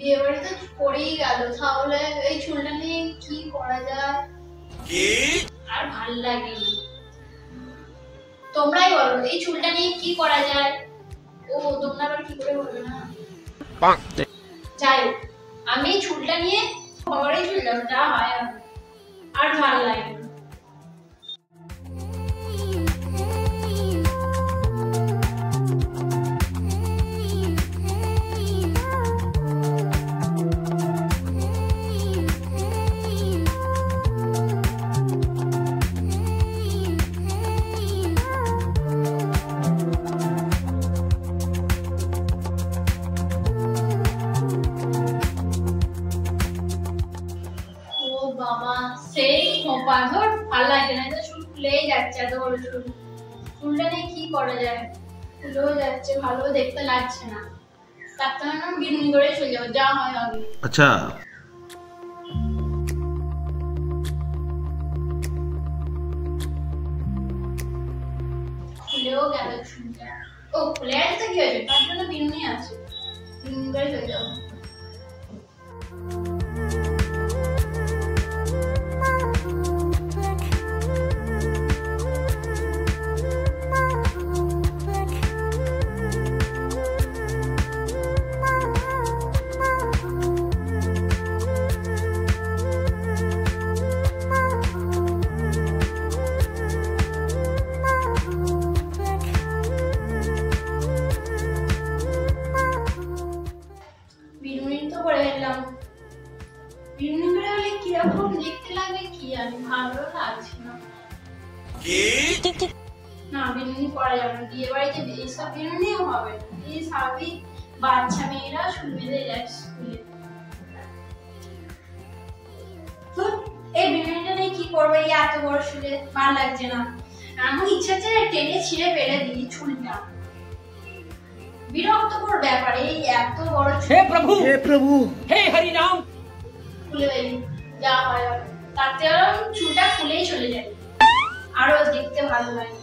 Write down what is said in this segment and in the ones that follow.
বিয়ে বাড়িতে পড়েই গেল, তাহলে এই চুলটা নিয়ে কি করা যায়? আর ভাল লাগে, তোমরাই বলো এই চুলটা নিয়ে কি করা যায়। ও তোমরা আবার কি করে বলবে না। যাই হোক, আমি চুলটা নিয়ে খবরেই চললাম, যা হয় আর ভালো লাগে না। বাবা সেই খোপা ধর, ভালো লাগে না, চুল খুলেই যাচ্ছে, এত বড় চুল। চুলটা নিয়ে কি করা যায়? খুলেও যাচ্ছে, ভালো দেখতে লাগছে না। তার তো আমি বিনুনি করে চলে যাবো, যা হয় হবে। আচ্ছা, খুলেও গেল চুলটা। ও খুলে গেছে তো কি হয়েছে, তার জন্য বিনুনি আছে, বিনুনি করে চলে যাবো। কিরকম দেখতে লাগে কি জানি, ভালো লাগছে না। না বিনুনি করা যাবে না, বিয়ে বাড়িতে এইসব বিনুনিও হবে না। এই স্বাভাবিক বাচ্চা মেয়েরা চুল বেঁধে যায় স্কুলে। এই বিনুনিটা নিয়ে কি করবো, এই এত বড় চুলে ভালো লাগছে না। আমার ইচ্ছা আছে টেনে ছিঁড়ে ফেলে দিই চুলটা। বিরক্তকর ব্যাপার, এই এত বড় চুল। हे प्रभु हे हरि राम। খুলে ফেলি, যা হয় হবে। তাতে আরো চুলটা খুলেই চলে যায়, আরো দেখতে ভালো লাগে।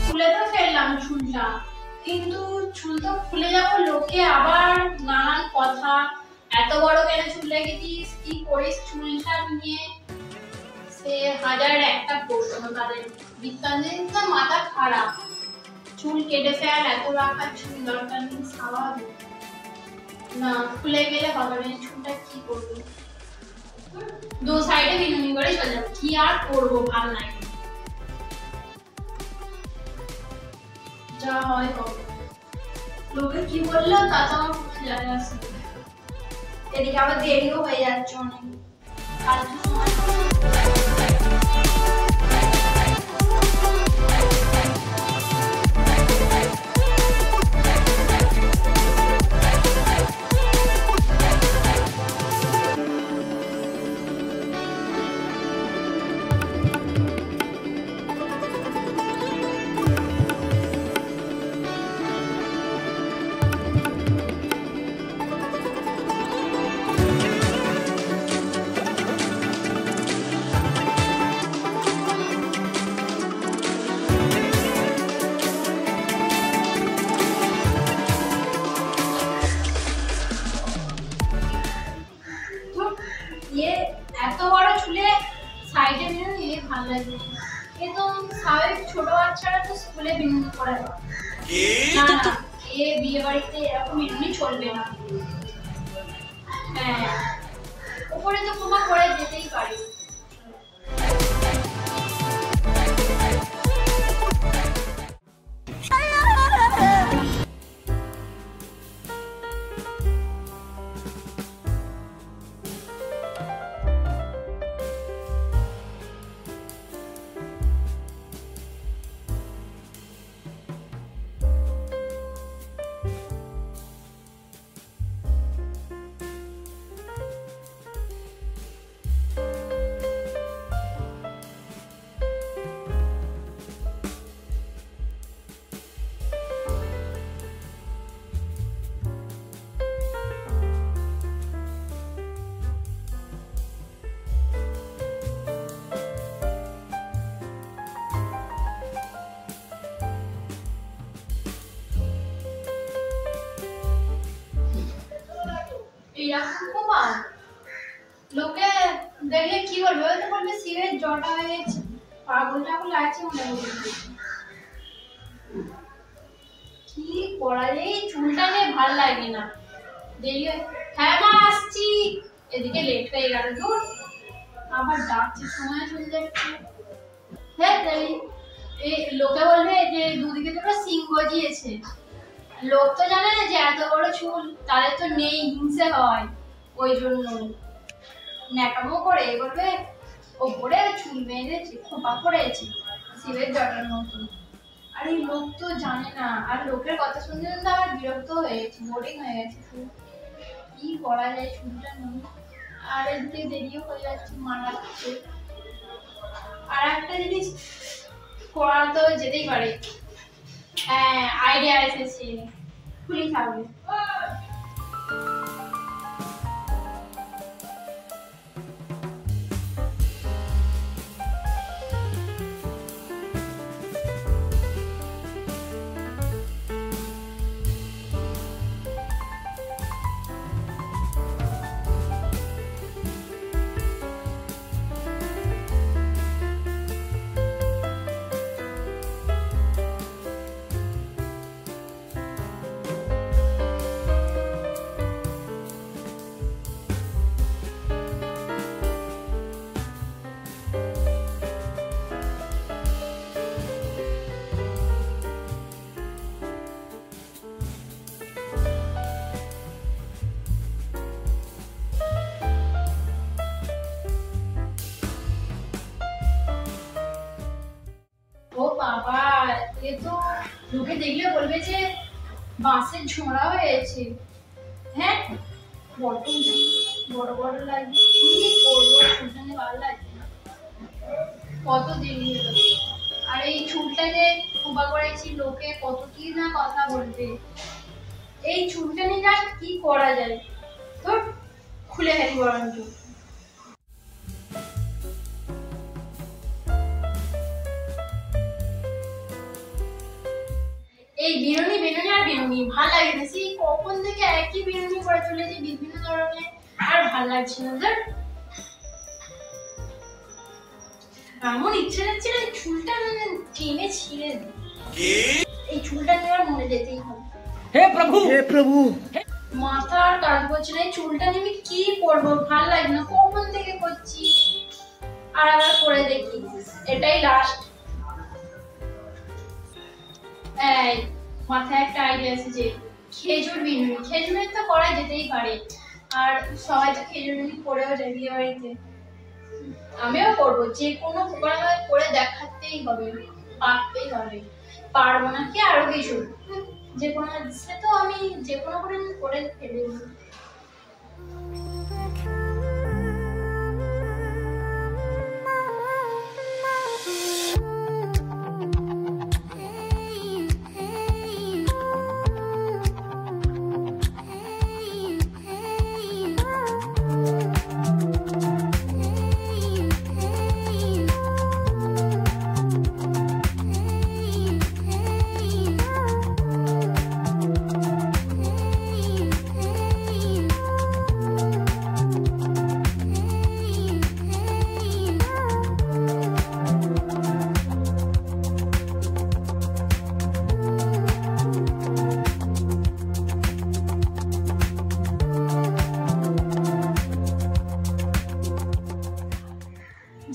খুলে তো ফেললাম চুলটা, কিন্তু চুল তো খুলে যাবো, লোকে আবার নানান কথা, এত বড় কেন চুল রেখেছিস, কি করিস চুলটা নিয়ে, সে হাজার একটা প্রশ্ন তাদের। বিজ্ঞানীর তো মাথা খারাপ, চুল কেটে ফেল, এত রাখার চুল দরকার নেই, স্বাভাবিক না। খুলে গেলে হবে না, চুলটা কি করবো, দু সাইডে বিনুনি করে চলে যাবো, কি আর করবো, ভালো লাগে, যা হয় হবে। লোকে কি বললো তা তো আমার কোনো যায় আসে না। এদিকে আবার দেরিও হয়ে যাচ্ছে অনেক, কালকে সময় এত বড় চুলে সাইডে বিনুনি ভালো লাগে। কিন্তু স্বাভাবিক ছোট বাচ্চারা তো স্কুলে বিনুনি করে না, না এ বিয়ে বাড়িতে এরকম বিনুনি চলবে না। হ্যাঁ, উপরে তো কুমা করে যেতেই পারি। এরকম কপাল, লোকে দেখলে কি বলবে? ওই তো বলবে শিবের জটা হয়ে গেছে, পাগল টাগল আছে মনে হয়। কি করা যায়, এই চুলটা নিয়ে ভাল লাগে না। দেরি হ্যাঁ মা আসছি, এদিকে লেট হয়ে গেল। দূর আবার ডাকছে, সময় চলে যাচ্ছে। হ্যাঁ এই লোকে বলবে যে দুদিকে তো সিং গজিয়েছে। লোক তো জানে না যে এত বড় চুল তাদের তো নেই, হিংসে হয়, ওই জন্য ন্যাকামো করে বলবে ওপরে চুল বেঁধেছে, খোপা করেছে শিবের জটার মতো। আর এই লোক তো জানে না, আর লোকের কথা শুনতে শুনতে আমার বিরক্ত হয়ে গেছে, বোরিং হয়ে গেছে। কি করা যায় চুলটা নিয়ে? আর এদিকে দেরিও হয়ে যাচ্ছে, মারা যাচ্ছে। আর একটা জিনিস করা তো যেতেই পারে। হ্যাঁ আইডিয়া এসেছে, খুলি থাকবে। ও বাবা, এ তো লোকে দেখলে বলবে যে বাঁশের ঝোড়া হয়েছে। হ্যাঁ বড় বড় বড় লাগবে, কি করবো? চুলটানে ভালো লাগছে না, কত দেরি হলো। আর এই চুলটা যে খোপা করেছি, লোকে কত কি না কথা বলবে। এই চুলটা নিয়ে জাস্ট কি করা যায়? তো খুলে ফেলি বরঞ্চ। এই বিনুনি বিনুনি আর বিনুনি ভাল লাগে না, সেই কখন থেকে একই বিনুনি করে চলেছে বিভিন্ন ধরনের, আর ভাল লাগছে না। ধর এমন ইচ্ছে যাচ্ছে না চুলটা মানে টেনে ছিঁড়ে দিই। এই চুলটা নিয়ে আর মনে যেতেই হবে। हे प्रभु মাথা আর কাজ করছে না, এই চুলটা নিয়ে আমি কি করবো? ভাল লাগে না, কখন থেকে করছি। আর আবার করে দেখি, এটাই লাস্ট। এই মাথায় একটা আইডিয়া আছে যে খেজুর বিনুনি, খেজুরের তো করা যেতেই পারে। আর সবাই তো খেজুর বিনুনি করেও যায় বিয়ে বাড়িতে, আমিও করবো। যে কোনো প্রোগ্রাম করে দেখাতেই হবে, পারতেই হবে। পারবো না কি আরো কিছু, যে কোনো সে তো আমি যে কোনো করে ফেলে দেবো।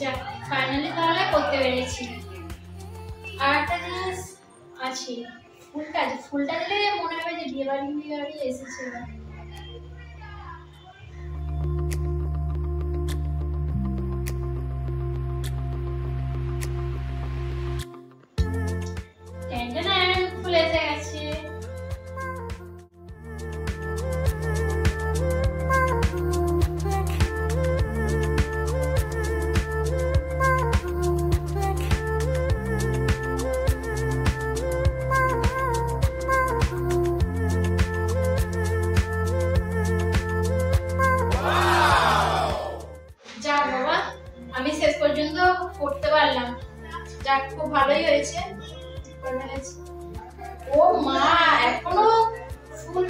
যাক ফাইনালি তাহলে করতে পেরেছি। আর একটা জিনিস আছে, ফুলটা দিলে মনে হবে যে বিয়ে বাড়ি এসেছে। ফুল এসে গেছে। আমি শেষ পর্যন্ত করতে পারলাম, যাক খুব ভালোই হয়েছে। ও মা, এখনো ফুল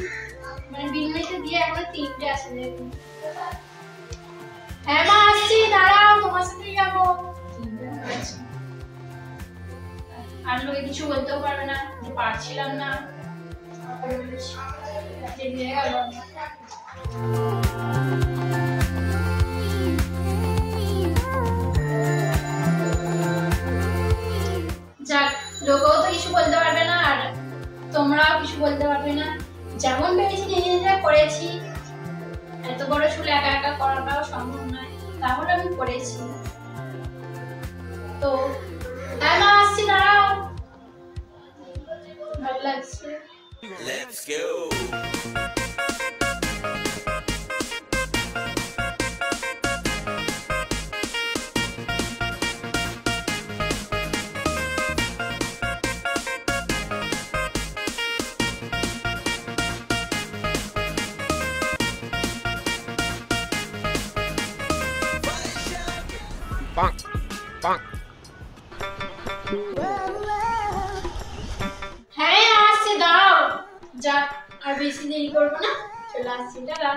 মানে বিনময়কে দিয়ে এখনো 3টে আছে দেখুন। হ্যাঁ মা আসছি, দাঁড়াও তোমার সাথেই যাবো। আর লোকে কিছু বলতেও পারবে না যে পারছিলাম না, যে দিয়ে গেল। যাক, লোকেও তো কিছু বলতে পারবে না আর তোমরাও কিছু বলতে পারবে না। যেমন পেরেছি নিজে নিজে করেছি। এত বড় চুল একা একা করাটাও সম্ভব নয়, তাহলে আমি করেছি। তো হ্যাঁ মা আসছি, দাঁড়াও। ভালো লাগছে। Let's go. Bonk, bonk. হ্যাঁ আসছি, দাঁড়াও। যাক, আর বেশি দেরি করবো না, চলে আসছি, দাঁড়া।